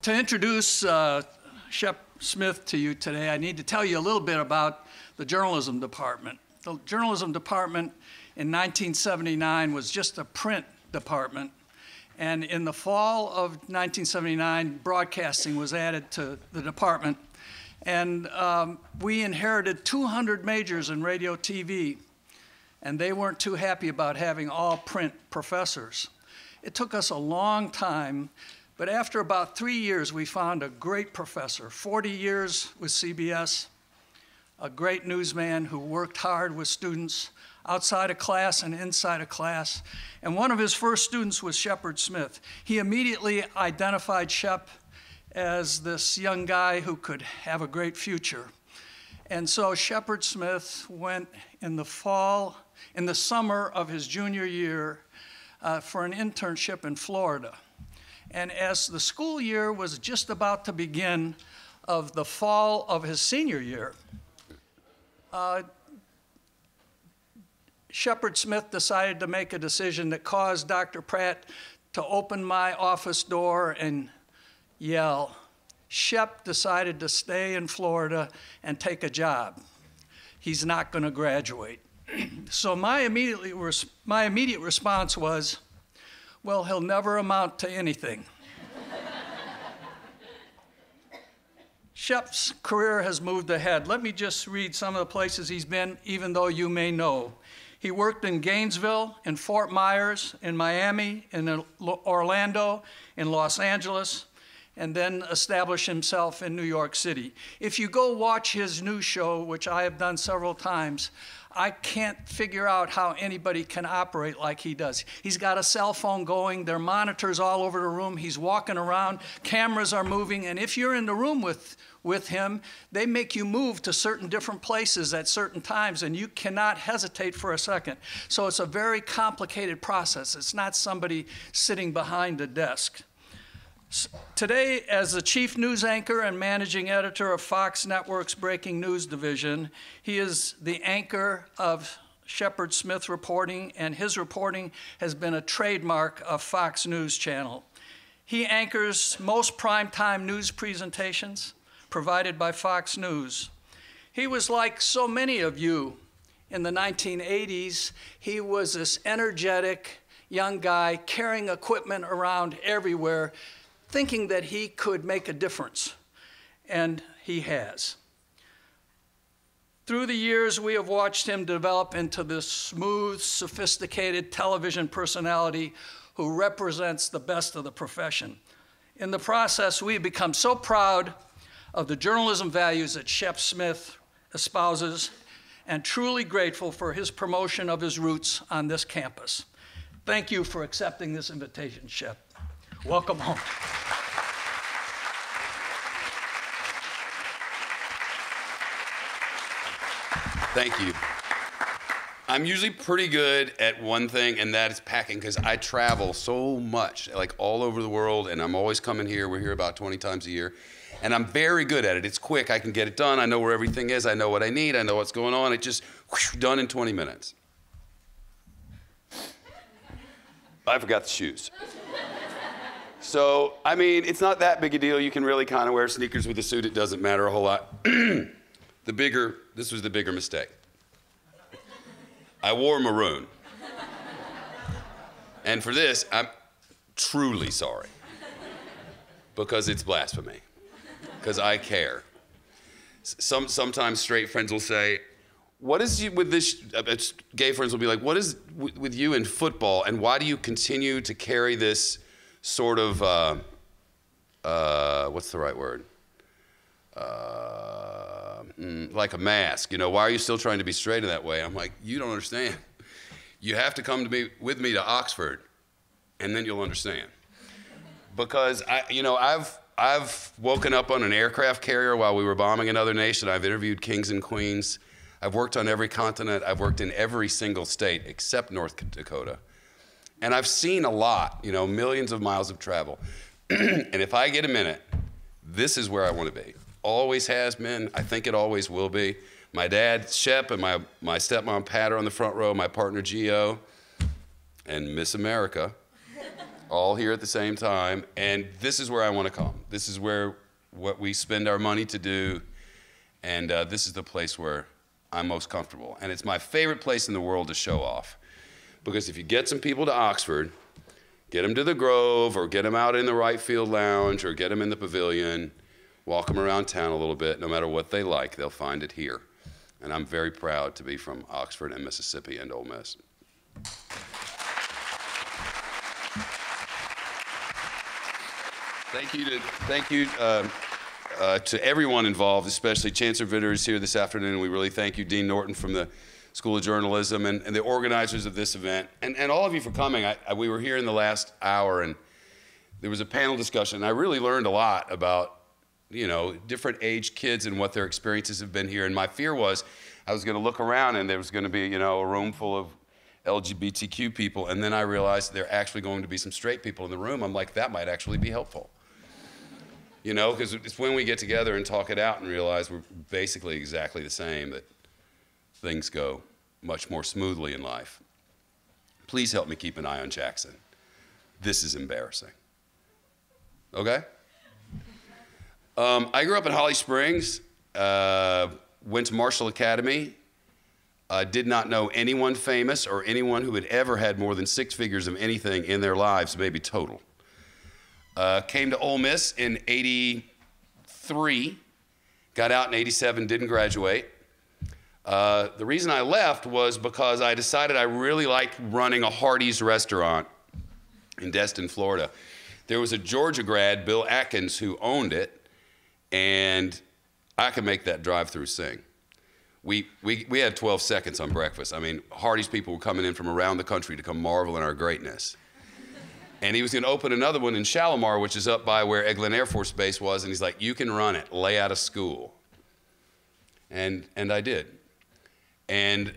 To introduce Shep Smith to you today, I need to tell you a little bit about the journalism department. The journalism department in 1979 was just a print department. And in the fall of 1979, broadcasting was added to the department. And we inherited 200 majors in radio TV. And they weren't too happy about having all print professors. It took us a long time, but after about 3 years, we found a great professor, 40 years with CBS, a great newsman who worked hard with students outside of class and inside of class. And one of his first students was Shepard Smith. He immediately identified Shep as this young guy who could have a great future. And so Shepard Smith went in the summer of his junior year for an internship in Florida. And as the school year was just about to begin of the fall of his senior year, Shepard Smith decided to make a decision that caused Dr. Pratt to open my office door and yell, "Shep decided to stay in Florida and take a job. He's not going to graduate." So my immediate response was, well, he'll never amount to anything. Shep's career has moved ahead. Let me just read some of the places he's been, even though you may know. He worked in Gainesville, in Fort Myers, in Miami, in Orlando, in Los Angeles, and then established himself in New York City. If you go watch his news show, which I have done several times, I can't figure out how anybody can operate like he does. He's got a cell phone going, there are monitors all over the room, he's walking around, cameras are moving, and if you're in the room with him, they make you move to certain different places at certain times, and you cannot hesitate for a second. So it's a very complicated process. It's not somebody sitting behind a desk. Today, as the chief news anchor and managing editor of Fox Network's Breaking News division, he is the anchor of Shepard Smith reporting, and his reporting has been a trademark of Fox News Channel. He anchors most primetime news presentations provided by Fox News. He was like so many of you in the 1980s. He was this energetic young guy carrying equipment around everywhere, thinking that he could make a difference, and he has. Through the years, we have watched him develop into this smooth, sophisticated television personality who represents the best of the profession. In the process, we have become so proud of the journalism values that Shep Smith espouses, and truly grateful for his promotion of his roots on this campus. Thank you for accepting this invitation, Shep. Welcome home. Thank you. I'm usually pretty good at one thing, and that is packing, because I travel so much, like all over the world, and I'm always coming here. We're here about 20 times a year, and I'm very good at it. It's quick. I can get it done. I know where everything is. I know what I need. I know what's going on. It just whoosh, done in 20 minutes. I forgot the shoes. So, I mean, it's not that big a deal. You can really kind of wear sneakers with a suit. It doesn't matter a whole lot. This was the bigger mistake. I wore maroon. And for this, I'm truly sorry. Because it's blasphemy. Because I care. Sometimes straight friends will say, what is you with this, gay friends will be like, what is with you in football, and why do you continue to carry this sort of, what's the right word? Like a mask, you know, why are you still trying to be straight in that way? I'm like, you don't understand. You have to come with me to Oxford, and then you'll understand. Because I've woken up on an aircraft carrier while we were bombing another nation. I've interviewed kings and queens. I've worked on every continent. I've worked in every single state except North Dakota. And I've seen a lot, you know, millions of miles of travel. And if I get a minute, this is where I want to be. Always has been. I think it always will be. My dad, Shep, and my stepmom, Pat, are on the front row. My partner, Gio, and Miss America, all here at the same time, and this is where I want to come. This is where what we spend our money to do, and this is the place where I'm most comfortable. And it's my favorite place in the world to show off, because if you get some people to Oxford, get them to the Grove, or get them out in the Right Field Lounge, or get them in the Pavilion, walk them around town a little bit, no matter what they like, they'll find it here. And I'm very proud to be from Oxford and Mississippi and Ole Miss. Thank you to everyone involved, especially Chancellor Vitter is here this afternoon. We really thank you, Dean Norton from the School of Journalism, and the organizers of this event, and all of you for coming. We were here in the last hour, and there was a panel discussion. I really learned a lot about, different age kids and what their experiences have been here. And my fear was I was going to look around and there was going to be, a room full of LGBTQ people, and then I realized there are actually going to be some straight people in the room. I'm like, that might actually be helpful. Because it's when we get together and talk it out and realize we're basically exactly the same that things go much more smoothly in life. Please help me keep an eye on Jackson. This is embarrassing. Okay? I grew up in Holly Springs, went to Marshall Academy, did not know anyone famous or anyone who had ever had more than 6 figures of anything in their lives, maybe total. Came to Ole Miss in '83, got out in '87, didn't graduate. The reason I left was because I decided I really liked running a Hardee's restaurant in Destin, Florida. There was a Georgia grad, Bill Atkins, who owned it, and I could make that drive-through sing. We had 12 seconds on breakfast. I mean, Hardee's people were coming in from around the country to come marvel in our greatness. And he was going to open another one in Shalimar, which is up by where Eglin Air Force Base was, and he's like, you can run it, lay out of school. And I did. And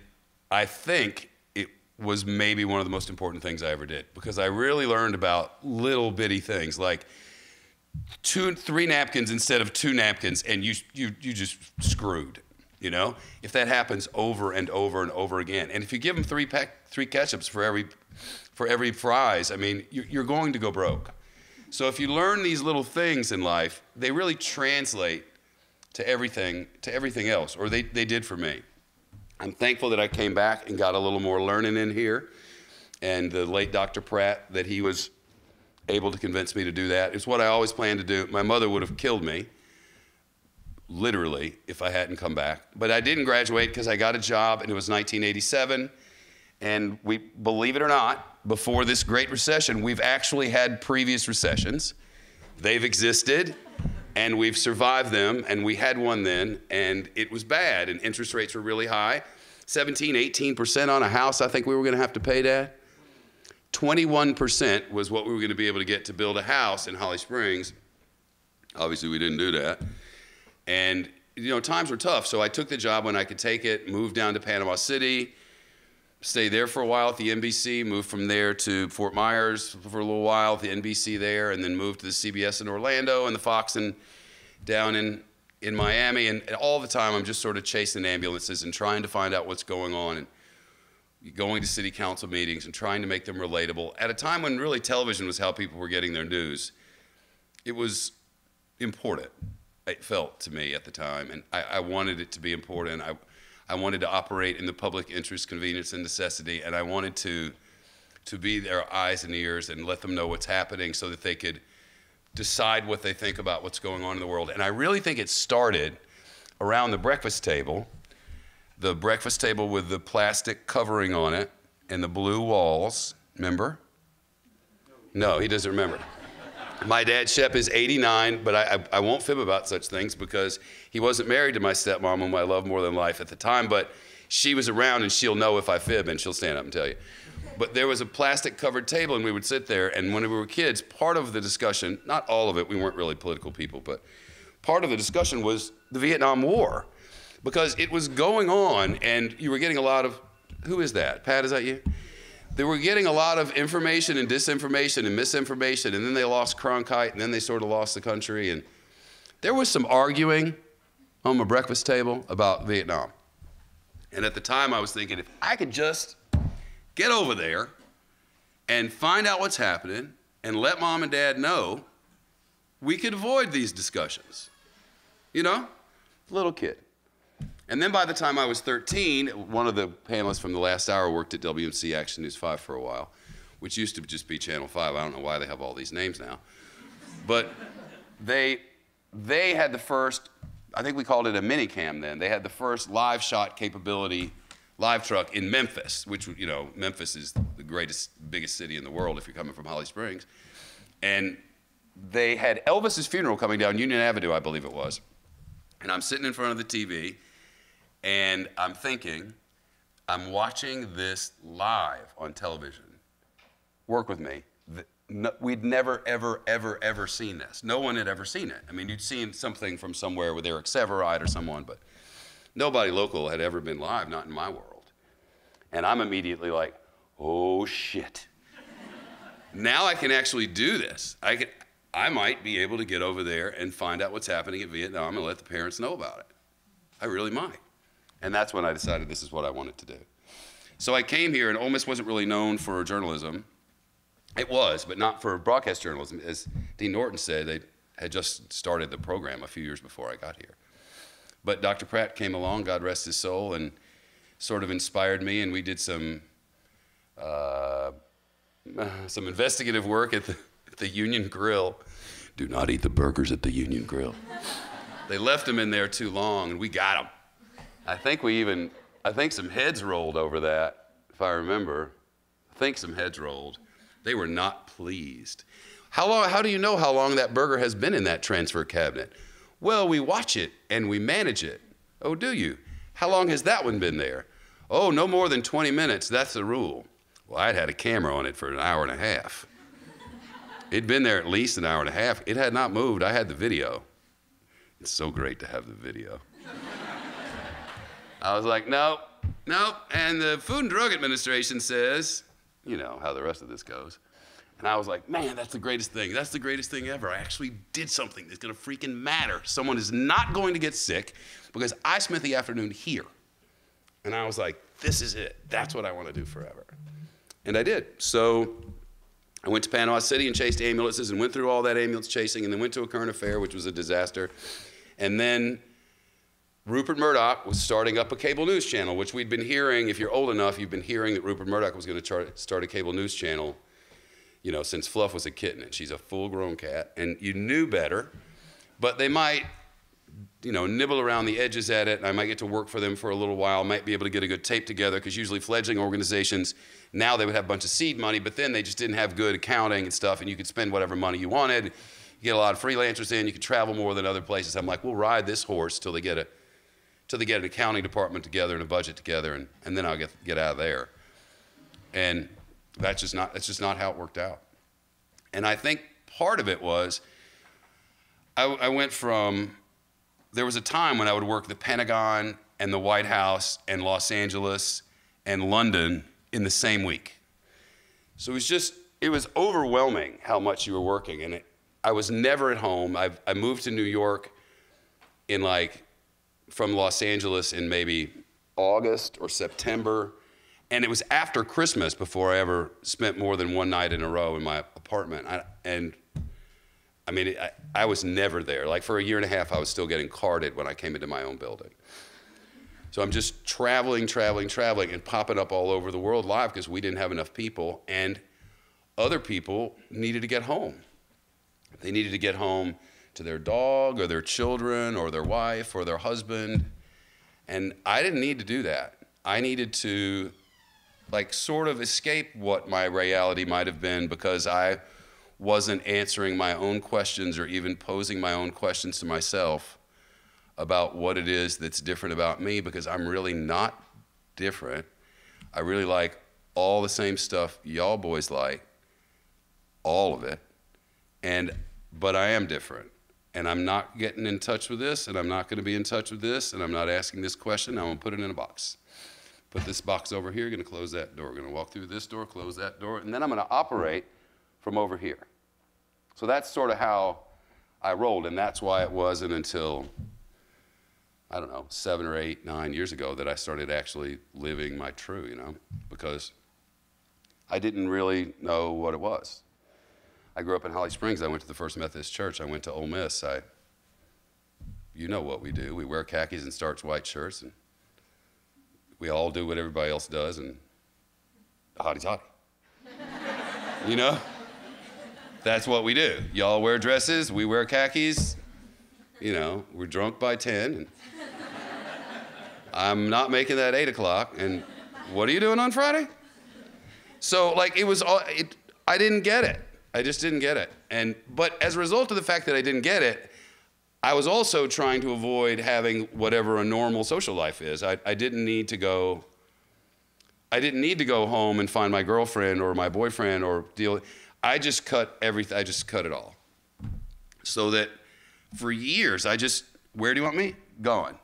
I think it was maybe one of the most important things I ever did, because I really learned about little bitty things like 3 napkins instead of 2 napkins, and you just screwed, if that happens over and over and over again. And if you give them 3 ketchups for every fries, I mean, you're going to go broke. So if you learn these little things in life, they really translate to everything else, or they did for me. I'm thankful that I came back and got a little more learning in here, and the late Dr. Pratt, that he was able to convince me to do that. It's what I always planned to do. My mother would have killed me, literally, if I hadn't come back. But I didn't graduate because I got a job, and it was 1987, and we, believe it or not, before this Great Recession, we've actually had previous recessions. They've existed, and we've survived them, and we had one then, and it was bad, and interest rates were really high. 17, 18% on a house I think we were going to have to pay, Dad. 21% was what we were going to be able to get to build a house in Holly Springs. Obviously, we didn't do that. And, times were tough, so I took the job when I could take it, moved down to Panama City, stayed there for a while at the NBC, moved from there to Fort Myers for a little while at the NBC there, and then moved to the CBS in Orlando and the Fox down in Miami. And all the time, I'm just sort of chasing ambulances and trying to find out what's going on, and going to city council meetings and trying to make them relatable. At a time when really television was how people were getting their news, it was important, it felt to me at the time, and I wanted it to be important. I wanted to operate in the public interest, convenience, and necessity, and I wanted to be their eyes and ears and let them know what's happening so that they could decide what they think about what's going on in the world. And I really think it started around the breakfast table with the plastic covering on it and the blue walls. Remember? No, he doesn't remember. My dad, Shep, is 89, but I won't fib about such things because he wasn't married to my stepmom, whom I love more than life at the time, but she was around and she'll know if I fib and she'll stand up and tell you. But there was a plastic covered table and we would sit there, and when we were kids, part of the discussion, not all of it, we weren't really political people, but part of the discussion was the Vietnam War, because it was going on and you were getting a lot of, who is that? Pat, is that you? They were getting a lot of information and disinformation and misinformation, and then they lost Cronkite, and then they sort of lost the country. And there was some arguing on my breakfast table about Vietnam. And at the time I was thinking, if I could just get over there and find out what's happening and let mom and dad know, we could avoid these discussions. You know? Little kid. And then by the time I was 13, one of the panelists from the last hour worked at WMC Action News 5 for a while, which used to just be Channel 5. I don't know why they have all these names now. But they had the first, I think we called it a minicam then. They had the first live shot capability live truck in Memphis, which, you know, Memphis is the biggest city in the world if you're coming from Holly Springs. And they had Elvis's funeral coming down Union Avenue, I believe it was. And I'm sitting in front of the TV, and I'm thinking, I'm watching this live on television. Work with me. We'd never, ever, ever, ever seen this. No one had ever seen it. I mean, you'd seen something from somewhere with Eric Severide or someone, but nobody local had ever been live, not in my world. And I'm immediately like, oh shit. Now I can actually do this. I might be able to get over there and find out what's happening in Vietnam and let the parents know about it. I really might. And that's when I decided this is what I wanted to do. So I came here, and Ole Miss wasn't really known for journalism. It was, but not for broadcast journalism. As Dean Norton said, they had just started the program a few years before I got here. But Dr. Pratt came along, God rest his soul, and sort of inspired me, and we did some investigative work at the Union Grill. Do not eat the burgers at the Union Grill. They left them in there too long, and we got them. I think some heads rolled over that, if I remember. I think some heads rolled. They were not pleased. How do you know how long that burger has been in that transfer cabinet? Well, we watch it and we manage it. Oh, do you? How long has that one been there? Oh, no more than 20 minutes, that's the rule. Well, I'd had a camera on it for an hour and a half. It'd been there at least an hour and a half. It had not moved, I had the video. It's so great to have the video. I was like, nope, and the Food and Drug Administration says, you know how the rest of this goes. And I was like, man, that's the greatest thing. That's the greatest thing ever. I actually did something that's gonna freaking matter. Someone is not going to get sick because I spent the afternoon here. And I was like, this is it. That's what I wanna do forever. And I did. So I went to Panama City and chased ambulances and went through all that ambulance chasing and then went to a current affair, which was a disaster. And then Rupert Murdoch was starting up a cable news channel, which we'd been hearing, if you're old enough, you've been hearing that Rupert Murdoch was going to start a cable news channel, you know, since Fluff was a kitten, and she's a full-grown cat, and you knew better, but they might, you know, nibble around the edges at it, and I might get to work for them for a little while, might be able to get a good tape together, because usually fledgling organizations, now they would have a bunch of seed money, but then they just didn't have good accounting and stuff, and you could spend whatever money you wanted, you get a lot of freelancers in, you could travel more than other places. I'm like, we'll ride this horse till they get an accounting department together and a budget together, and then I'll get out of there. And that's just not how it worked out. And I think part of it was, I went from, there was a time when I would work the Pentagon and the White House and Los Angeles and London in the same week. So it was overwhelming how much you were working, and I was never at home. I moved to New York from Los Angeles in maybe August or September, and it was after Christmas before I ever spent more than one night in a row in my apartment. I was never there. Like for a year and a half, I was still getting carded when I came into my own building. So I'm just traveling, and popping up all over the world live because we didn't have enough people, and other people needed to get home. They needed to get home to their dog or their children or their wife or their husband. And I didn't need to do that. I needed to sort of escape what my reality might have been because I wasn't answering my own questions or even posing my own questions to myself about what it is that's different about me, because I'm really not different. I really like all the same stuff y'all boys like, all of it. But I am different. And I'm not getting in touch with this, and I'm not going to be in touch with this, and I'm not asking this question. I'm going to put it in a box. Put this box over here, going to close that door. Going to walk through this door, close that door, and then I'm going to operate from over here. So that's sort of how I rolled, and that's why it wasn't until, 7 or 8, 9 years ago that I started actually living my true, because I didn't really know what it was. I grew up in Holly Springs. I went to the First Methodist Church. I went to Ole Miss. You know what we do. We wear khakis and starched white shirts, and we all do what everybody else does, and hotty's hotty. You know? That's what we do. Y'all wear dresses, we wear khakis. You know, we're drunk by 10, and I'm not making that 8 o'clock, and what are you doing on Friday? So, like, it was all, I didn't get it. I just didn't get it. But as a result of the fact that I didn't get it, I was also trying to avoid having whatever a normal social life is. I didn't need to go home and find my girlfriend or my boyfriend or deal. I just cut everything. I just cut it all. So that for years, where do you want me? Going.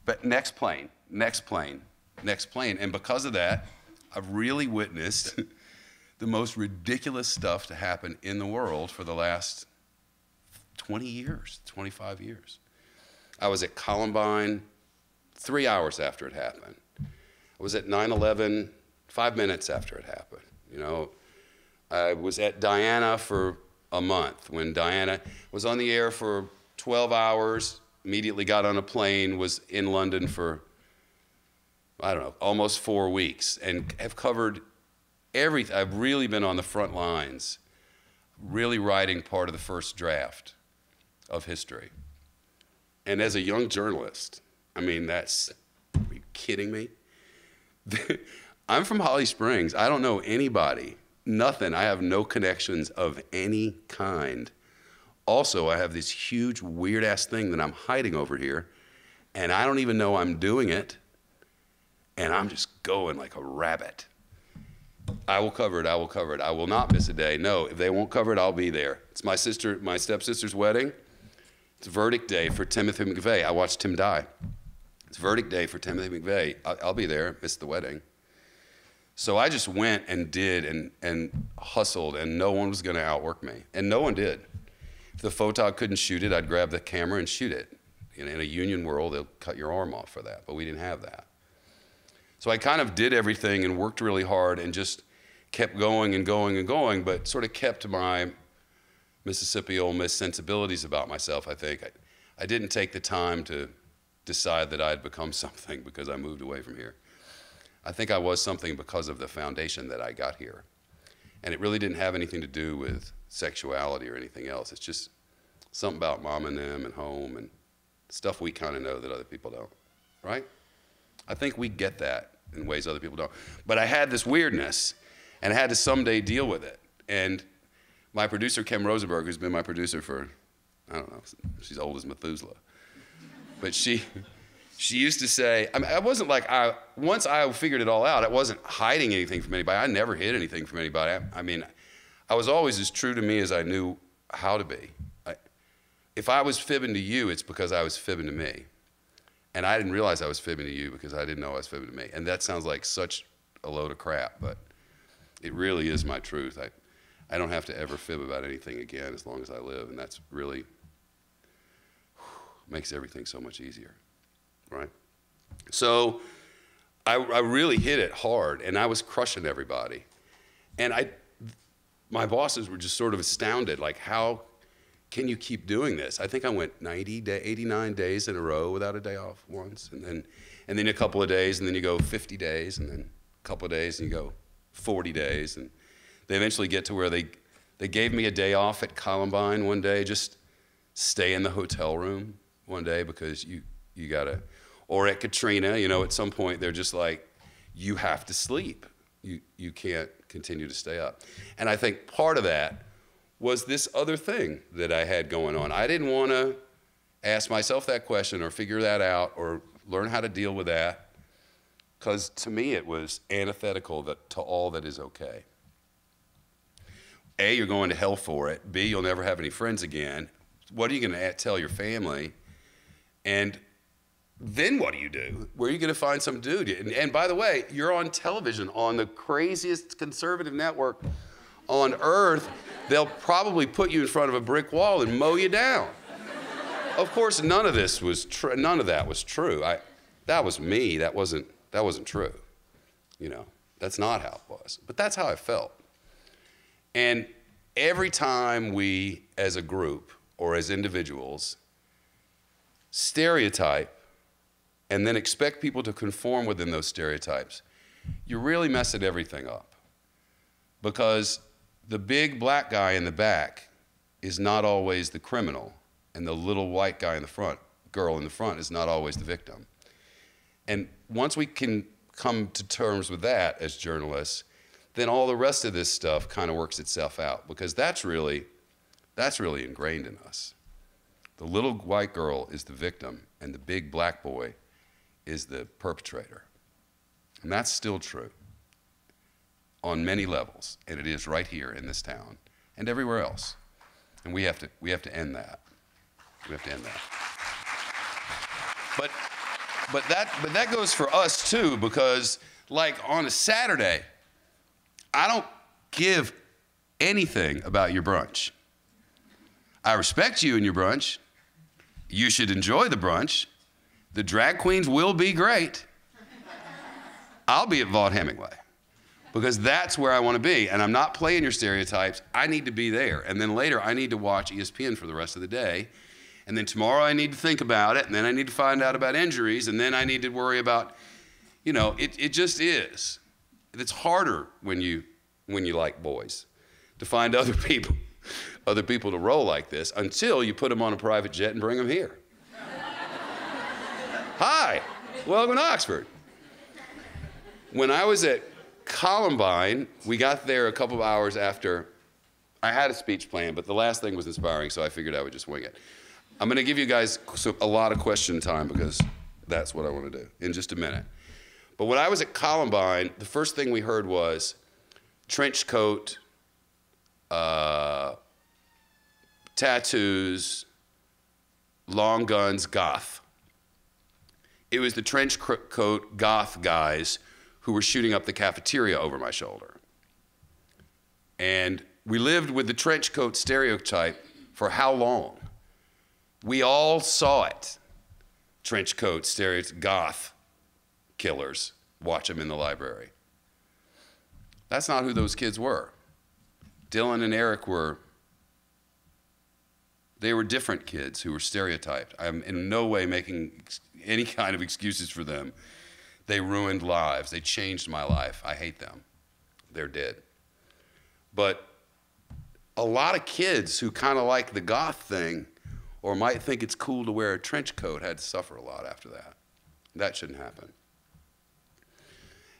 But next plane, next plane, next plane. And because of that, I've really witnessed the most ridiculous stuff to happen in the world for the last 20 years, 25 years. I was at Columbine 3 hours after it happened. I was at 9/11 5 minutes after it happened. You know, I was at Diana for a month when Diana was on the air for 12 hours, immediately got on a plane, was in London for, I don't know, almost 4 weeks, and have covered everything. I've really been on the front lines, really writing part of the first draft of history. And as a young journalist, I mean, are you kidding me? I'm from Holly Springs. I don't know anybody, nothing. I have no connections of any kind. Also, I have this huge, weird-ass thing that I'm hiding over here, and I don't even know I'm doing it, and I'm just going like a rabbit. I will cover it, I will cover it. I will not miss a day. No, if they won't cover it, I'll be there. It's my stepsister's wedding. It's verdict day for Timothy McVeigh. I watched him die. It's verdict day for Timothy McVeigh. I'll be there, missed the wedding. So I just went and did and hustled, and no one was gonna outwork me, and no one did. If the photog couldn't shoot it, I'd grab the camera and shoot it. In a union world, they'll cut your arm off for that, but we didn't have that. So I kind of did everything and worked really hard and just kept going and going and going, but sort of kept my Mississippi Ole Miss sensibilities about myself, I think. I didn't take the time to decide that I'd become something because I moved away from here. I think I was something because of the foundation that I got here. And it really didn't have anything to do with sexuality or anything else. It's just something about mom and them and home and stuff we kind of know that other people don't, right? I think we get that in ways other people don't. But I had this weirdness, and I had to someday deal with it. And my producer, Kim Rosenberg, who's been my producer for, I don't know, she's old as Methuselah. But she used to say, I mean, I wasn't like, once I figured it all out, I wasn't hiding anything from anybody. I never hid anything from anybody. I mean, I was always as true to me as I knew how to be. If I was fibbing to you, it's because I was fibbing to me. And I didn't realize I was fibbing to you because I didn't know I was fibbing to me. And that sounds like such a load of crap, but it really is my truth. I don't have to ever fib about anything again as long as I live, and that's really makes everything so much easier, right? So I really hit it hard, and I was crushing everybody. And my bosses were just sort of astounded, like, how can you keep doing this? I think I went 89 days in a row without a day off once, and then a couple of days, and then you go 50 days, and then a couple of days, and you go 40 days, and they eventually get to where they gave me a day off at Columbine one day, just stay in the hotel room one day because you gotta, or at Katrina, you know, at some point they're just like, you have to sleep. You can't continue to stay up. And I think part of that was this other thing that I had going on. I didn't want to ask myself that question or figure that out or learn how to deal with that, because to me it was antithetical to all that is okay. A, you're going to hell for it. B, you'll never have any friends again. What are you going to tell your family? And then what do you do? Where are you going to find some dude? And by the way, you're on television on the craziest conservative network on earth. They'll probably put you in front of a brick wall and mow you down. Of course, none of that was true. That was me. That wasn't true. You know, that's not how it was. But that's how I felt. And every time we, as a group or as individuals, stereotype and then expect people to conform within those stereotypes, you're really messing everything up. Because the big black guy in the back is not always the criminal, and the little white guy in the front, girl in the front, is not always the victim. And once we can come to terms with that as journalists, then all the rest of this stuff kind of works itself out, because that's really ingrained in us. The little white girl is the victim, and the big black boy is the perpetrator. And that's still true on many levels, and it is right here in this town and everywhere else. And we have to end that. We have to end that. But that goes for us too, because like on a Saturday, I don't give anything about your brunch. I respect you and your brunch. You should enjoy the brunch. The drag queens will be great. I'll be at Vaught Hemingway because that's where I want to be. And I'm not playing your stereotypes. I need to be there. And then later I need to watch ESPN for the rest of the day. And then tomorrow I need to think about it. And then I need to find out about injuries. And then I need to worry about, it just is. It's harder when you like boys to find other people to roll like this until you put them on a private jet and bring them here. Hi, welcome to Oxford. When I was at Columbine, we got there a couple of hours after. I had a speech planned, but the last thing was inspiring, so I figured I would just wing it. I'm going to give you guys a lot of question time because that's what I want to do in just a minute. But when I was at Columbine, the first thing we heard was trench coat, tattoos, long guns, goth. It was the trench coat goth guys who were shooting up the cafeteria over my shoulder. And we lived with the trench coat stereotype for how long? We all saw it. Trench coat stereotype, goth killers, watch them in the library. That's not who those kids were. Dylan and Eric were different kids who were stereotyped. I'm in no way making any kind of excuses for them. They ruined lives. They changed my life. I hate them. They're dead. But a lot of kids who kind of like the goth thing or might think it's cool to wear a trench coat had to suffer a lot after that. That shouldn't happen.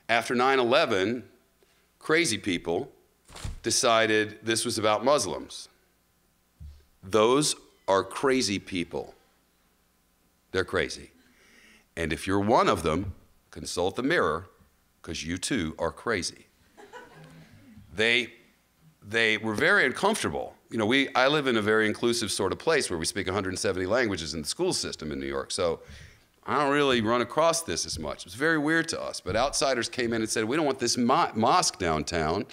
After 9/11, crazy people decided this was about Muslims. Those are crazy people. They're crazy. And if you're one of them, consult the mirror, because you too are crazy. They were very uncomfortable. I live in a very inclusive sort of place where we speak 170 languages in the school system in New York, so I don't really run across this as much. It was very weird to us, but outsiders came in and said, we don't want this mosque downtown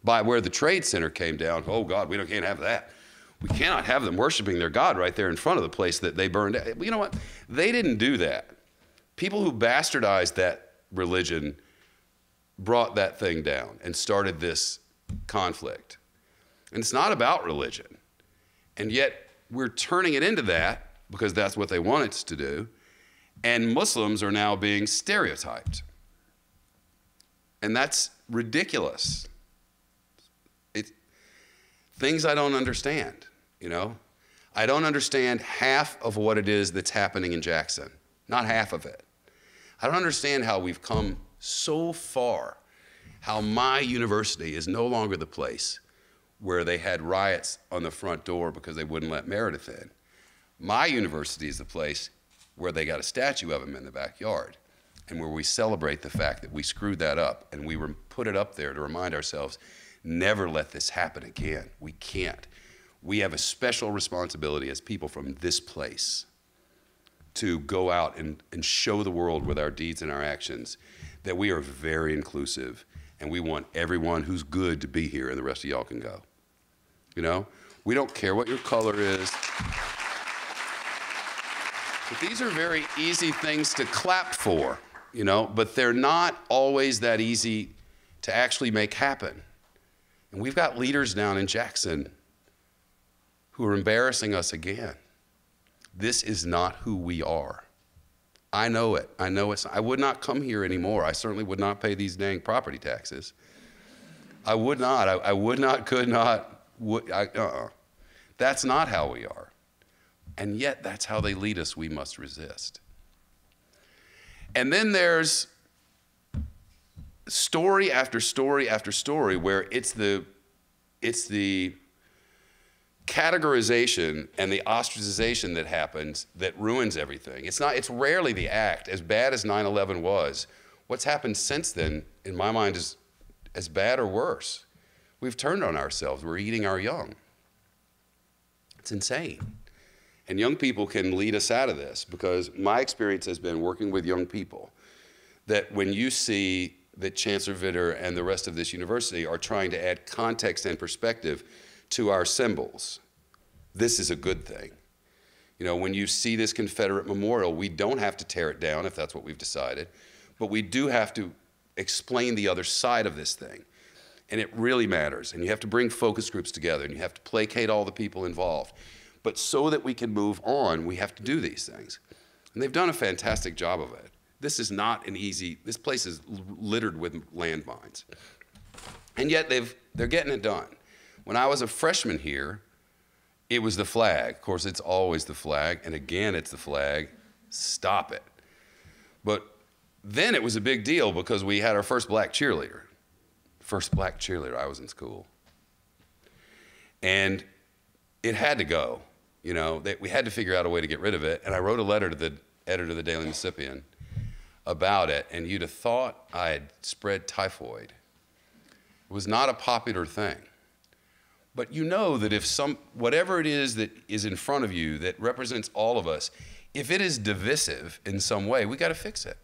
by where the Trade Center came down. Oh God, we can't have that. We cannot have them worshiping their God right there in front of the place that they burned down. You know what? They didn't do that. People who bastardized that religion brought that thing down and started this conflict. And it's not about religion. And yet we're turning it into that because that's what they want us to do. And Muslims are now being stereotyped. And that's ridiculous. Things I don't understand, I don't understand half of what it is that's happening in Jackson. Not half of it. I don't understand how we've come so far, how my university is no longer the place where they had riots on the front door because they wouldn't let Meredith in. My university is the place where they got a statue of him in the backyard and where we celebrate the fact that we screwed that up and we put it up there to remind ourselves, never let this happen again. We can't. We have a special responsibility as people from this place to go out and show the world with our deeds and our actions that we are very inclusive and we want everyone who's good to be here and the rest of y'all can go. We don't care what your color is. But these are very easy things to clap for, but they're not always that easy to actually make happen. And we've got leaders down in Jackson who are embarrassing us again. This is not who we are. I know it. I know it's. I would not come here anymore. I certainly would not pay these dang property taxes. I would not. I would not, could not. That's not how we are. And yet, that's how they lead us. We must resist. And then there's story after story after story where it's the categorization and the ostracization that happens that ruins everything. It's rarely the act. As bad as 9/11 was, what's happened since then, in my mind, is as bad or worse. We've turned on ourselves. We're eating our young. It's insane. And young people can lead us out of this, because my experience has been working with young people that when you see that Chancellor Vitter and the rest of this university are trying to add context and perspective to our symbols, this is a good thing. You know, when you see this Confederate memorial, we don't have to tear it down if that's what we've decided, but we do have to explain the other side of this thing. And it really matters. And you have to bring focus groups together, and you have to placate all the people involved. But so that we can move on, we have to do these things. And they've done a fantastic job of it. This is not an easy, this place is littered with landmines. And yet they're getting it done. When I was a freshman here, it was the flag. Of course, it's always the flag. And again, it's the flag. Stop it. But then it was a big deal because we had our first black cheerleader. First black cheerleader. I was in school. And it had to go. You know, we had to figure out a way to get rid of it. And I wrote a letter to the editor of the Daily Mississippian about it. And you'd have thought I had spread typhoid. It was not a popular thing. But you know that if whatever it is that is in front of you that represents all of us, if it is divisive in some way, we got to fix it.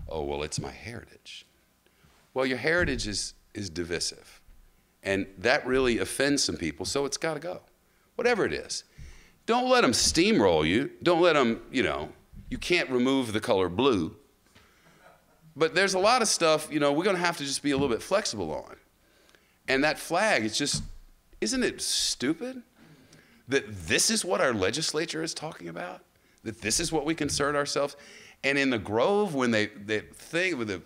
Oh, well, it's my heritage. Well, your heritage is divisive. And that really offends some people, so it's got to go. Whatever it is. Don't let them steamroll you. Don't let them, you can't remove the color blue. But there's a lot of stuff, we're going to have to just be a little bit flexible on. And that flag, it's just, isn't it stupid that this is what our legislature is talking about? That this is what we concern ourselves? And in the Grove, when they thing with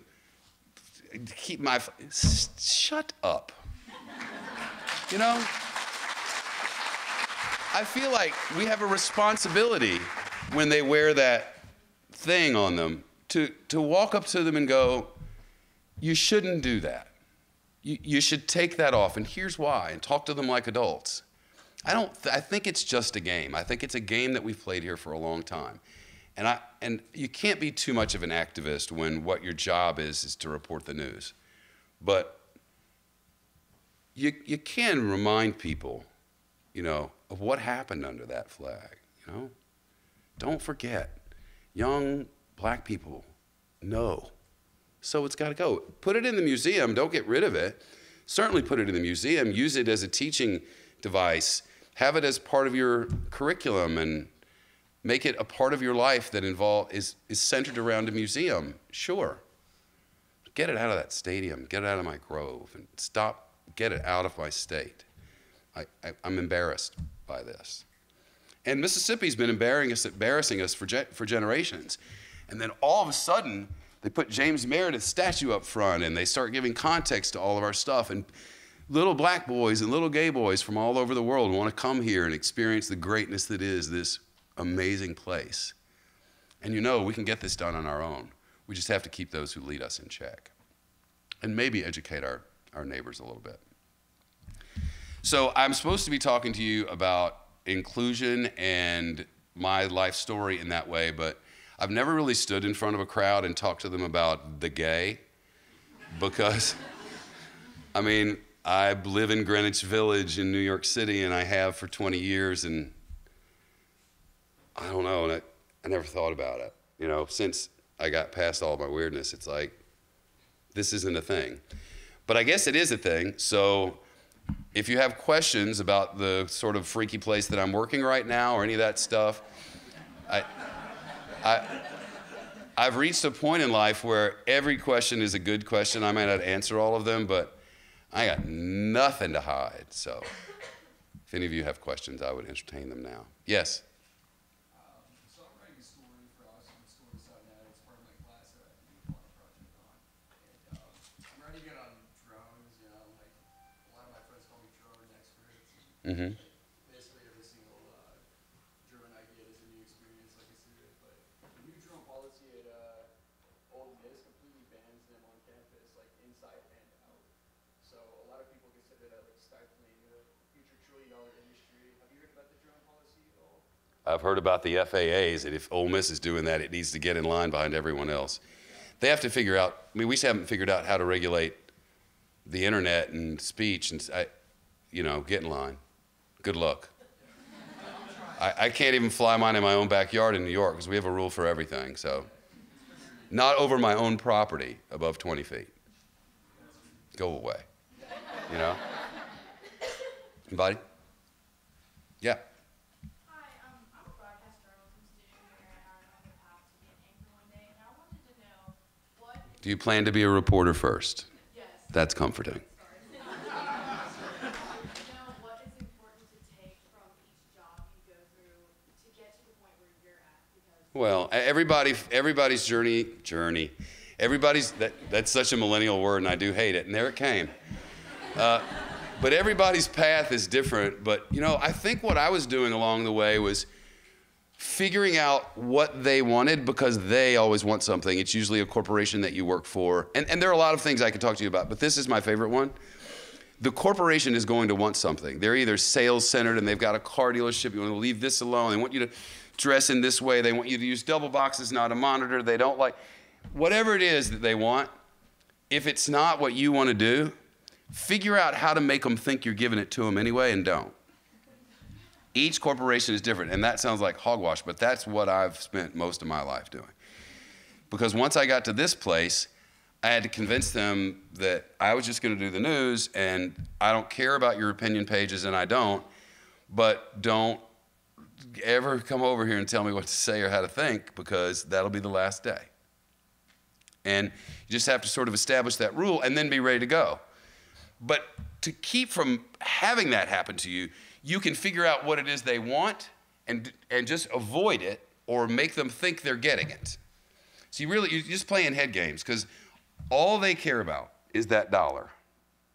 shut up. I feel like we have a responsibility when they wear that thing on them to walk up to them and go, you shouldn't do that. You should take that off, and here's why, and talk to them like adults. I think it's just a game. I think it's a game that we've played here for a long time. And you can't be too much of an activist when what your job is to report the news. But you can remind people, of what happened under that flag, Don't forget, young black people know. So it's got to go. Put it in the museum. Don't get rid of it. Certainly put it in the museum. Use it as a teaching device. Have it as part of your curriculum and make it a part of your life that is centered around a museum. Sure. Get it out of that stadium. Get it out of my Grove. And get it out of my state. I'm embarrassed by this. And Mississippi's been embarrassing us for generations. And then all of a sudden, they put James Meredith's statue up front, and they start giving context to all of our stuff. And little black boys and little gay boys from all over the world want to come here and experience the greatness that is this amazing place. And we can get this done on our own. We just have to keep those who lead us in check. And maybe educate our neighbors a little bit. So I'm supposed to be talking to you about inclusion and my life story in that way, but I've never really stood in front of a crowd and talked to them about the gay, because, I live in Greenwich Village in New York City, and I have for 20 years, and I don't know, and I never thought about it. Since I got past all my weirdness, it's like, this isn't a thing. But I guess it is a thing, so if you have questions about the sort of freaky place that I'm working right now or any of that stuff, I've reached a point in life where every question is a good question. I might not answer all of them, but I got nothing to hide. So if any of you have questions, I would entertain them now. Yes? So I'm writing a story for us on stories.net. It's part of my class that I have to do a project on. And I'm writing it on drones, like a lot of my friends call me drone experts. Mm-hmm. Basically every single drone I get is a new experience, like I said. But the new drone policy at Ole Miss completely bans them on campus, like inside and out. So a lot of people consider that like stifling a future trillion-dollar industry. Have you heard about the drone policy at all? I've heard about the FAAs, and if Ole Miss is doing that, it needs to get in line behind everyone else. They have to figure out, I mean, we haven't figured out how to regulate the internet and speech, and get in line. Good luck. I can't even fly mine in my own backyard in New York because we have a rule for everything, so. Not over my own property above 20 feet. Go away, Anybody? Yeah. Hi, I'm a broadcast journalism student here, and I'm on the path to be an anchor one day. And I wanted to know what. Do you plan to be a reporter first? Yes. That's comforting. What is important to take from each job you go through to get to the point where you're at? Because Well, everybody's journey. That's such a millennial word, and I do hate it. And there it came. But everybody's path is different. But I think what I was doing along the way was figuring out what they wanted, because they always want something. It's usually a corporation that you work for, and there are a lot of things I could talk to you about, but this is my favorite one. The corporation is going to want something. They're either sales-centered and they've got a car dealership. You want to leave this alone. They want you to dress in this way. They want you to use double boxes, not a monitor. They don't like, whatever it is that they want, if it's not what you want to do, figure out how to make them think you're giving it to them anyway, and don't. Each corporation is different, and that sounds like hogwash, but that's what I've spent most of my life doing. Because once I got to this place, I had to convince them that I was just going to do the news, and I don't care about your opinion pages, and I don't, but don't ever come over here and tell me what to say or how to think, because that'll be the last day. And you just have to sort of establish that rule and then be ready to go. But to keep from having that happen to you, you can figure out what it is they want and just avoid it, or make them think they're getting it. So you're just playing head games, because all they care about is that dollar.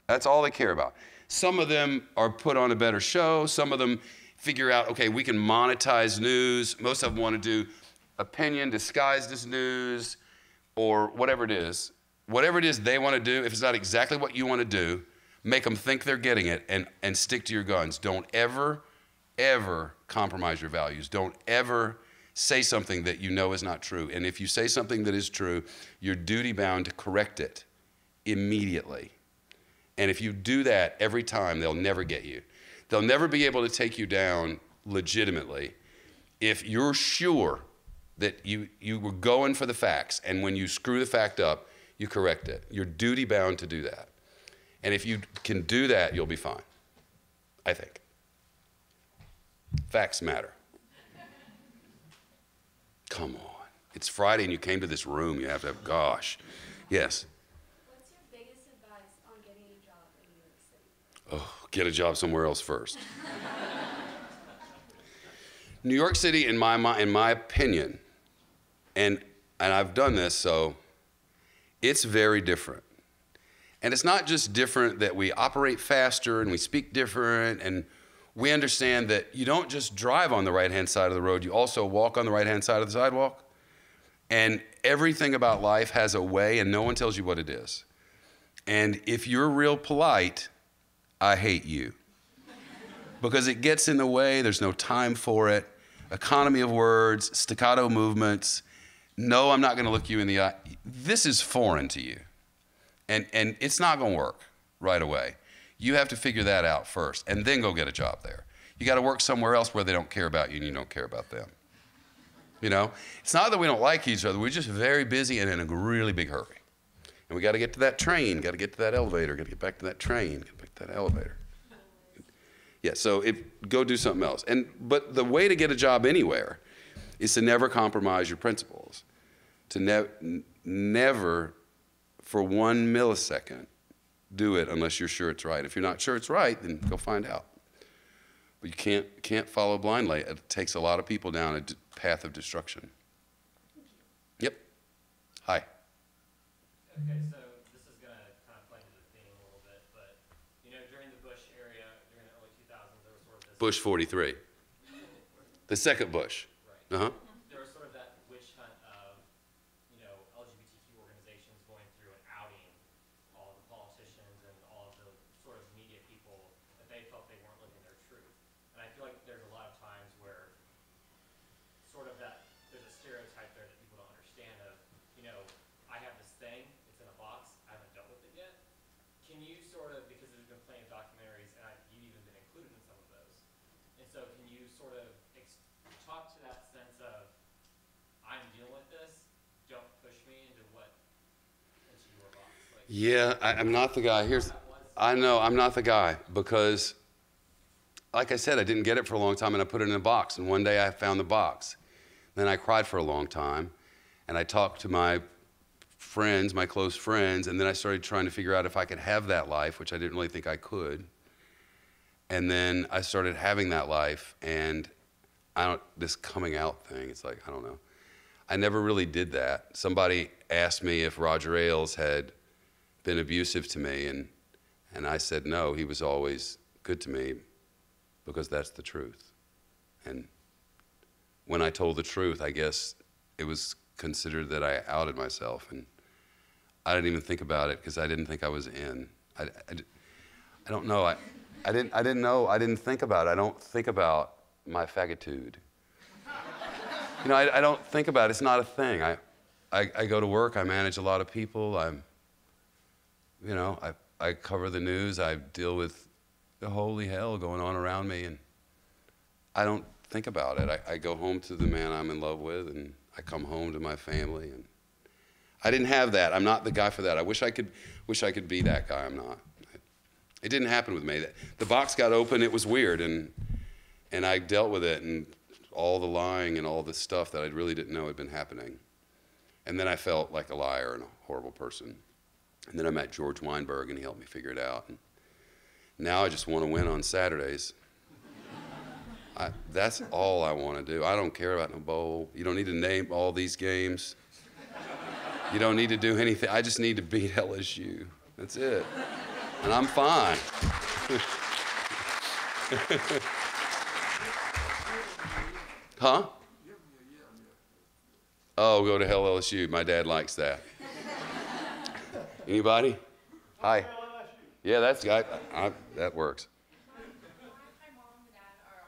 That's all they care about. Some of them are put on a better show. Some of them figure out, okay, we can monetize news. Most of them want to do opinion disguised as news, or whatever it is. Whatever it is they want to do, if it's not exactly what you want to do, make them think they're getting it, and stick to your guns. Don't ever, ever compromise your values. Don't ever say something that you know is not true. And if you say something that is true, you're duty-bound to correct it immediately. And if you do that every time, they'll never get you. They'll never be able to take you down legitimately if you're sure that you were going for the facts, and when you screw the fact up, you correct it. You're duty-bound to do that. And if you can do that, you'll be fine, I think. Facts matter. Come on. It's Friday and you came to this room. You have to have, gosh. Yes? what's your biggest advice on getting a job in New York City? Oh, get a job somewhere else first. New York City, in my opinion, and I've done this, so it's very different. And it's not just different that we operate faster and we speak different, and we understand that you don't just drive on the right-hand side of the road, you also walk on the right-hand side of the sidewalk. And everything about life has a way, and no one tells you what it is. And if you're real polite, I hate you. Because it gets in the way, there's no time for it, economy of words, staccato movements, no, I'm not gonna look you in the eye. This is foreign to you. And it's not gonna work right away. You have to figure that out first, and then go get a job there. You gotta work somewhere else where they don't care about you and you don't care about them. You know? It's not that we don't like each other, we're just very busy and in a really big hurry. And we gotta get to that train, gotta get to that elevator, gotta get back to that train, get back to that elevator. Yeah, so go do something else. But the way to get a job anywhere is to never compromise your principles, to never for 1 millisecond do it unless you're sure it's right. If you're not sure it's right, then go find out. But you can't follow blindly. It takes a lot of people down a path of destruction. Yep. Hi. Okay, so this is going to kind of play into the theme a little bit, but, you know, during the Bush area, during the early 2000s, there was sort of this... Bush 43. The second Bush. Right. Uh-huh. There was sort of that witch hunt of, you know, LGBTQ organizations going through and outing all the politicians and all of the sort of media people that they felt they weren't living their truth. And I feel like there's a lot of times where sort of that, there's a stereotype there that people don't understand of, you know, I have this thing, it's in a box, I haven't dealt with it yet. Can you sort of, because there's been plenty of documentaries, and you've even been included in some of those, and so can you sort of talk to that sense of, I'm dealing with this, don't push me into your box? Like, Yeah, I'm not the guy. I know, I'm not the guy because, like I said, I didn't get it for a long time and I put it in a box. And one day I found the box. Then I cried for a long time and I talked to my friends, my close friends, and then I started trying to figure out if I could have that life, which I didn't really think I could. And then I started having that life, and this coming out thing, it's like, I don't know. I never really did that. Somebody asked me if Roger Ailes had been abusive to me, and I said no, he was always good to me because that's the truth. And when I told the truth, I guess it was considered that I outed myself, and I didn't even think about it because I didn't think I was in. I don't know. I didn't know. I didn't think about it. I don't think about my faggitude. You know, I don't think about it. It's not a thing. I go to work. I manage a lot of people. I cover the news. I deal with the holy hell going on around me, and I don't think about it. I go home to the man I'm in love with, and I come home to my family, and I didn't have that. I'm not the guy for that. I wish I could be that guy. I'm not. It didn't happen with me. The box got open. It was weird, and I dealt with it and all the lying and all the stuff that I really didn't know had been happening. And then I felt like a liar and a horrible person. And then I met George Weinberg, and he helped me figure it out. And now I just want to win on Saturdays. That's all I want to do. I don't care about no bowl. You don't need to name all these games. You don't need to do anything. I just need to beat LSU. That's it. And I'm fine. Huh? Oh, go to hell LSU. My dad likes that. Anybody? Hi. Yeah, that works. My mom and dad are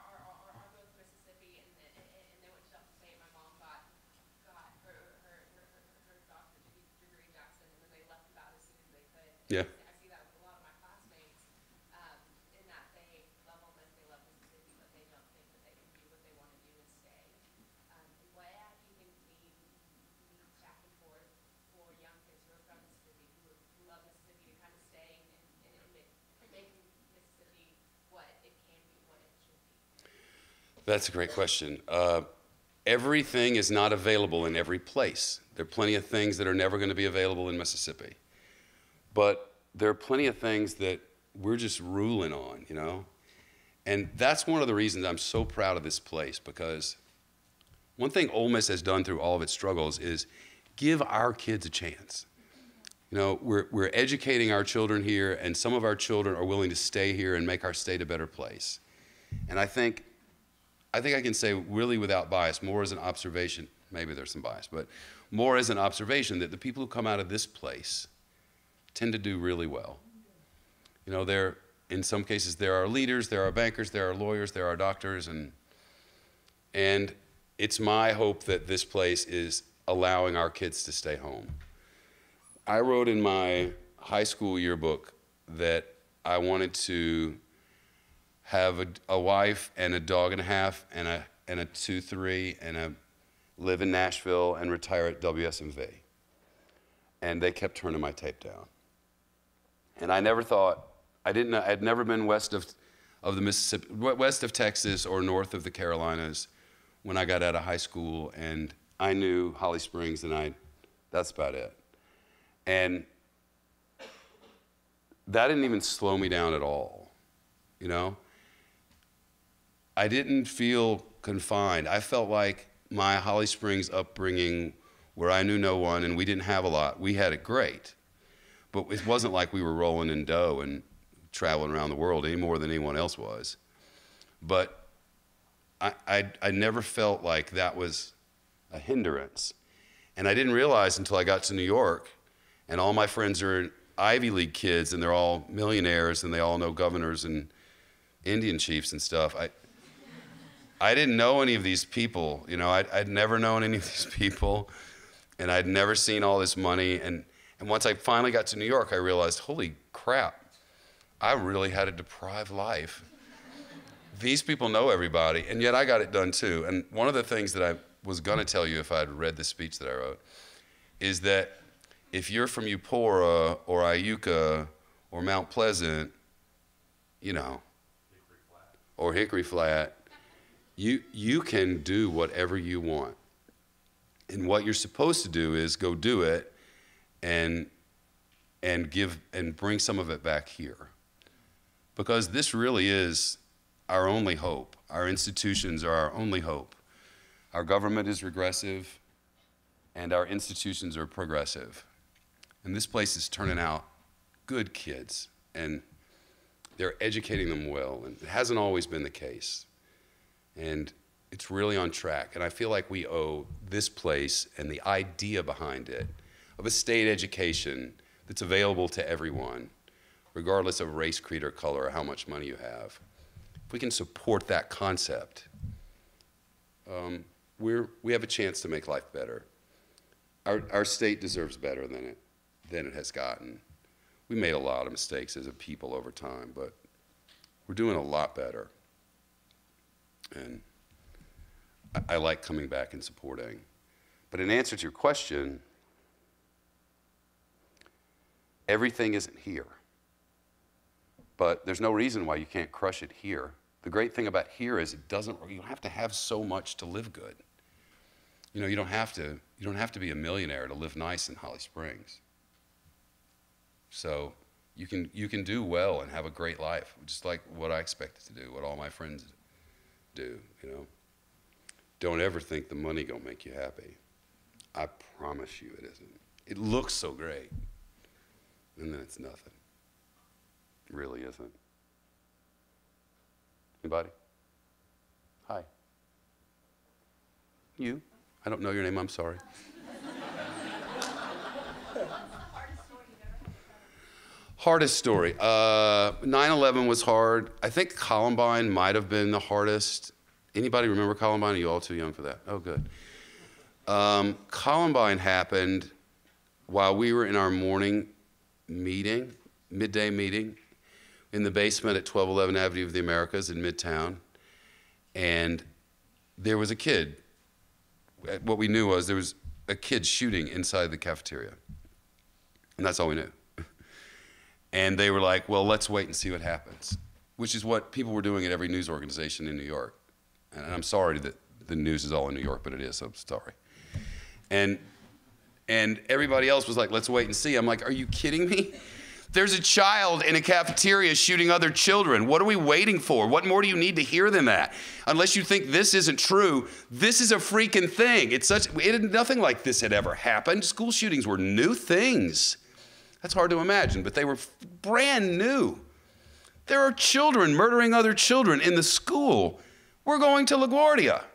both Mississippi, and they went to upstate. My mom got her doctorate degree in Jackson, and then they left about as soon as they could. Yeah. I see that with a lot of my classmates, in that they love Ole Miss, they love Mississippi, but they don't think that they can do what they want to do and stay. What do you think we need back and forth for young kids who are from Mississippi, who love Mississippi, to kind of stay and making Mississippi what it can be, what it should be? That's a great question. Everything is not available in every place. There are plenty of things that are never going to be available in Mississippi. But there are plenty of things that we're just ruling on, you know? And that's one of the reasons I'm so proud of this place, because one thing Ole Miss has done through all of its struggles is give our kids a chance. You know, we're educating our children here, and some of our children are willing to stay here and make our state a better place. And I think I can say really without bias, more as an observation, maybe there's some bias, but more as an observation that the people who come out of this place tend to do really well. You know, in some cases there are leaders, there are bankers, there are lawyers, there are doctors, and it's my hope that this place is allowing our kids to stay home. I wrote in my high school yearbook that I wanted to have a wife and a dog and a half and a 2-3 and live in Nashville and retire at WSMV. And they kept turning my tape down. And I never thought, I'd never been west of the Mississippi, west of Texas or north of the Carolinas when I got out of high school, and I knew Holly Springs, and that's about it. And that didn't even slow me down at all, you know? I didn't feel confined. I felt like my Holly Springs upbringing, where I knew no one and we didn't have a lot, we had it great. But it wasn't like we were rolling in dough and traveling around the world any more than anyone else was. But I never felt like that was a hindrance. And I didn't realize until I got to New York, and all my friends are Ivy League kids, and they're all millionaires, and they all know governors and Indian chiefs and stuff. I didn't know any of these people. You know, I'd never known any of these people, and I'd never seen all this money. And once I finally got to New York, I realized, holy crap, I really had a deprived life. These people know everybody, and yet I got it done too. And one of the things that I was gonna tell you if I'd read the speech that I wrote is that if you're from Eupora or Iuka or Mount Pleasant, you know, or Hickory Flat, you can do whatever you want. And what you're supposed to do is go do it and give and bring some of it back here. Because this really is our only hope. Our institutions are our only hope. Our government is regressive, and our institutions are progressive. And this place is turning out good kids, and they're educating them well, and it hasn't always been the case. And it's really on track, and I feel like we owe this place and the idea behind it of a state education that's available to everyone, regardless of race, creed, or color, or how much money you have. If we can support that concept, we have a chance to make life better. Our state deserves better than it has gotten. We made a lot of mistakes as a people over time, but we're doing a lot better. And I like coming back and supporting. But in answer to your question, everything isn't here. But there's no reason why you can't crush it here. The great thing about here is you don't have to have so much to live good. You know, you don't have to be a millionaire to live nice in Holly Springs. So you can do well and have a great life, just like what I expected to do, what all my friends do, you know. Don't ever think the money gonna make you happy. I promise you it isn't. It looks so great, and then it's nothing. It really isn't. Anybody? Hi. You? I don't know your name, I'm sorry. Hardest story. 9/11 was hard. I think Columbine might have been the hardest. Anybody remember Columbine? Are you all too young for that? Oh, good. Columbine happened while we were in our morning meeting, midday meeting, in the basement at 1211 Avenue of the Americas in Midtown. And there was a kid. What we knew was there was a kid shooting inside the cafeteria. And that's all we knew. And they were like, well, let's wait and see what happens, which is what people were doing at every news organization in New York. And I'm sorry that the news is all in New York, but it is, so I'm sorry. And everybody else was like, let's wait and see. I'm like, are you kidding me? There's a child in a cafeteria shooting other children. What are we waiting for? What more do you need to hear than that? Unless you think this isn't true, this is a freaking thing. Nothing like this had ever happened. School shootings were new things. That's hard to imagine, but they were brand new. There are children murdering other children in the school. We're going to LaGuardia.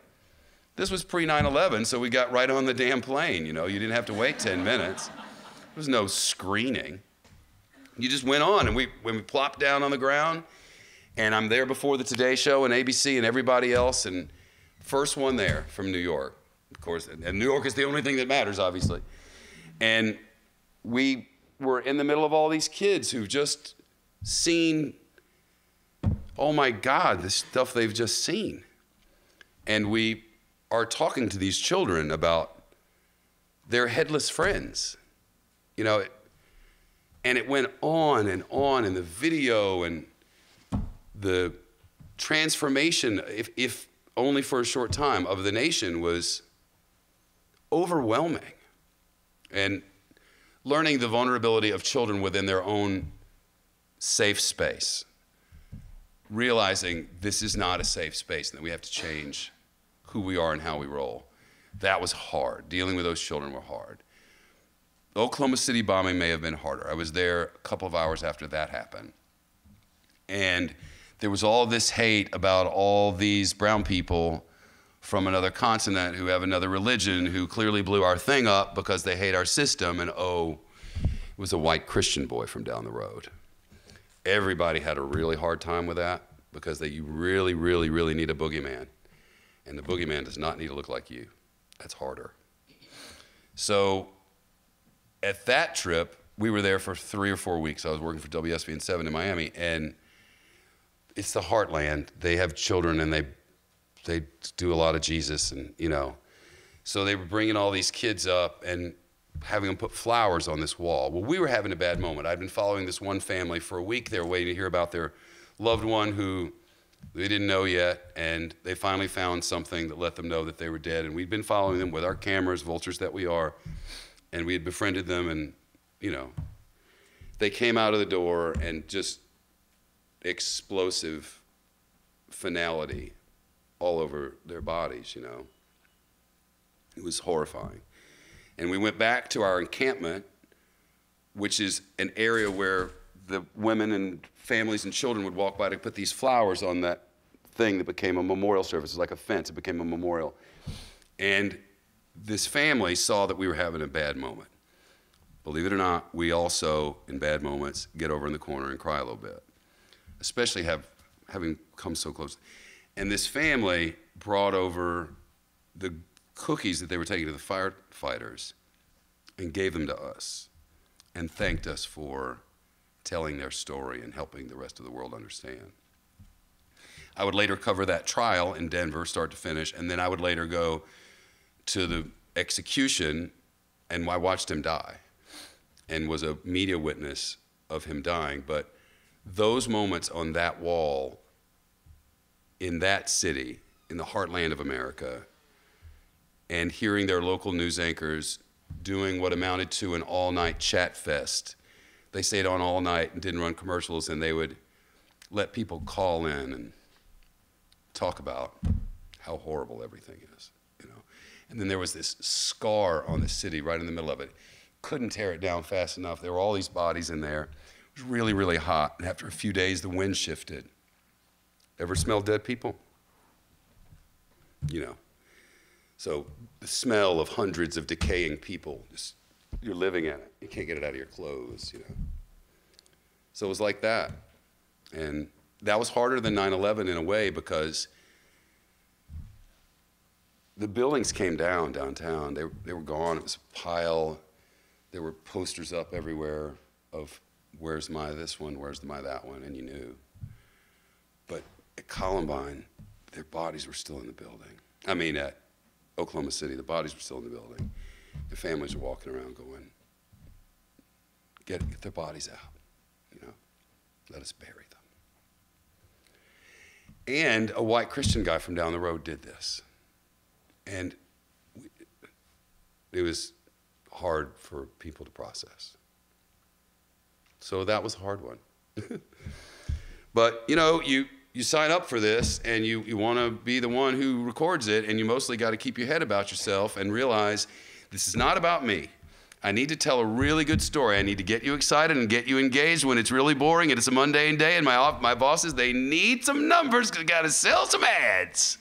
This was pre-9/11, so we got right on the damn plane. You know, you didn't have to wait 10 minutes. There was no screening. You just went on, and when we plopped down on the ground, and I'm there before the Today Show and ABC and everybody else, and first one there from New York, of course, and New York is the only thing that matters, obviously. And we were in the middle of all these kids who've just seen, oh my God, this stuff they've just seen. And we are talking to these children about their headless friends, you know, and it went on and the video and the transformation, if only for a short time, of the nation was overwhelming. And learning the vulnerability of children within their own safe space, realizing this is not a safe space and that we have to change who we are and how we roll. That was hard. Dealing with those children were hard. The Oklahoma City bombing may have been harder. I was there a couple of hours after that happened. And there was all this hate about all these brown people from another continent who have another religion who clearly blew our thing up because they hate our system. And oh, it was a white Christian boy from down the road. Everybody had a really hard time with that because you really, really, really need a boogeyman. And the boogeyman does not need to look like you. That's harder. So at that trip, we were there for 3 or 4 weeks. I was working for WSVN 7 in Miami, and it's the heartland. They have children, and they do a lot of Jesus, and so they were bringing all these kids up and having them put flowers on this wall. Well, we were having a bad moment. I'd been following this one family for a week. They were waiting to hear about their loved one who they didn't know yet, and they finally found something that let them know that they were dead. And we'd been following them with our cameras, vultures that we are, and we had befriended them, and they came out of the door and just explosive finality all over their bodies, It was horrifying. And we went back to our encampment, which is an area where the women and families and children would walk by to put these flowers on that thing that became a memorial service. It was like a fence. It became a memorial. And this family saw that we were having a bad moment. Believe it or not, we also, in bad moments, get over in the corner and cry a little bit, especially having come so close. And this family brought over the cookies that they were taking to the firefighters and gave them to us and thanked us for telling their story and helping the rest of the world understand. I would later cover that trial in Denver, start to finish, and then I would later go to the execution, and I watched him die and was a media witness of him dying. But those moments on that wall in that city, in the heartland of America, and hearing their local news anchors doing what amounted to an all-night chat fest. They stayed on all night and didn't run commercials, and they would let people call in and talk about how horrible everything is, And then there was this scar on the city right in the middle of it. Couldn't tear it down fast enough. There were all these bodies in there. It was really, really hot, and after a few days, the wind shifted. Ever smell dead people? So the smell of hundreds of decaying people, just you're living in it. You can't get it out of your clothes, So it was like that. And that was harder than 9/11 in a way because the buildings came down downtown. They were gone. It was a pile. There were posters up everywhere of where's my this one, where's my that one, and you knew. But at Columbine, their bodies were still in the building. I mean, at Oklahoma City, the bodies were still in the building. The families were walking around going, get their bodies out, let us bury them. And a white Christian guy from down the road did this. And it was hard for people to process. So that was a hard one. But, you sign up for this, and you want to be the one who records it, and you mostly got to keep your head about yourself and realize this is not about me. I need to tell a really good story. I need to get you excited and get you engaged when it's really boring and it's a mundane day, and my bosses, they need some numbers because I got to sell some ads.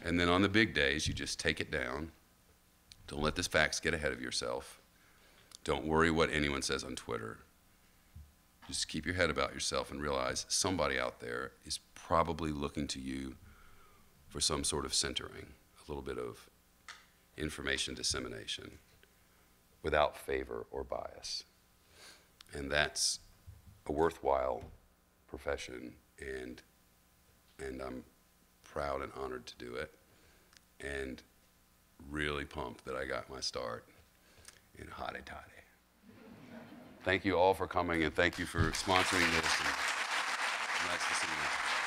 And then on the big days, you just take it down. Don't let the facts get ahead of yourself. Don't worry what anyone says on Twitter. Just keep your head about yourself and realize somebody out there is probably looking to you for some sort of centering, a little bit of information dissemination without favor or bias. And that's a worthwhile profession, and I'm proud and honored to do it, and really pumped that I got my start in Hotty Toddy. Thank you all for coming, and thank you for sponsoring this. And nice to see you.